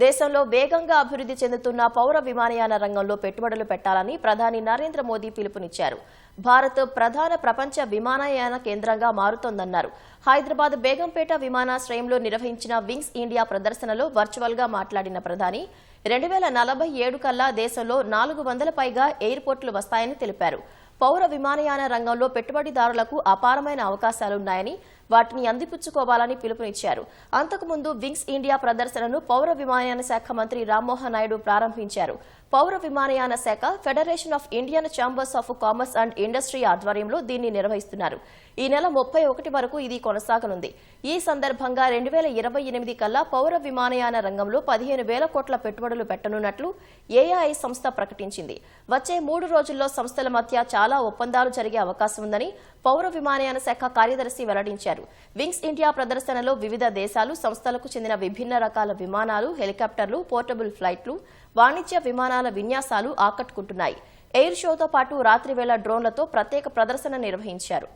దేశంలో వేగంగా అభివృద్ధి చెందుతున్న పౌర విమానయాన రంగంలో పెట్టుబడులు పెట్టాలని ప్రధాని నరేంద్ర మోదీ పిలుపునిచ్చారు. భారత్ ప్రధాన ప్రపంచ విమానయాన కేంద్రంగా మారుతోందన్నారు. హైదరాబాద్ బేగంపేట విమానాశ్రయంలో నిర్వహించిన వింగ్స్ ఇండియా ప్రదర్శనలో వర్చువల్ గా మాట్లాడిన ప్రధాని 2047 కల్లా దేశంలో 400 పైగా ఎయిర్పోర్టులు వస్తాయని తెలిపారు. పౌర విమానయాన రంగంలో పెట్టుబడిదారులకు అపారమైన అవకాశాలున్నాయని వాటిని అందిపుచ్చుకోవాలని పిలుపునిచ్చారు. అంతకుముందు వింగ్స్ ఇండియా ప్రదర్శనను పౌర విమానయాన శాఖ మంత్రి రామ్మోహన్ నాయుడు ప్రారంభించారు. పౌర విమానయాన శాఖ federation of Indian chambers of commerce and industry ఆధ్వర్యంలో దీన్ని నిర్వహిస్తున్నారు. ఈ నెల 31 వరకు ఇది కొనసాగనుంది. ఈ సందర్భంగా 2028 కల్లా పౌర విమానయాన రంగంలో 15,000 కోట్ల పెట్టుబడులు పెట్టనున్నట్లు ఏఐఐ సంస్థ ప్రకటించింది. వచ్చే 3 రోజుల్లో సంస్థల మధ్య చాలా ఒప్పందాలు జరిగే అవకాశం ఉందని పౌర విమానయాన శాఖ కార్యదర్శి వెల్లడించారు. వింగ్స్ ఇండియా ప్రదర్శనలో వివిధ దేశాలు, సంస్థలకు చెందిన విభిన్న రకాల విమానాలు, హెలికాప్టర్లు, పోర్టబుల్ ఫ్లైట్లు, వాణిజ్య విమానాల విన్యాసాలు ఆకట్టుకుంటున్నాయి. ఎయిర్ షోతో పాటు రాత్రివేళ డ్రోన్లతో ప్రత్యేక ప్రదర్శన నిర్వహించారు.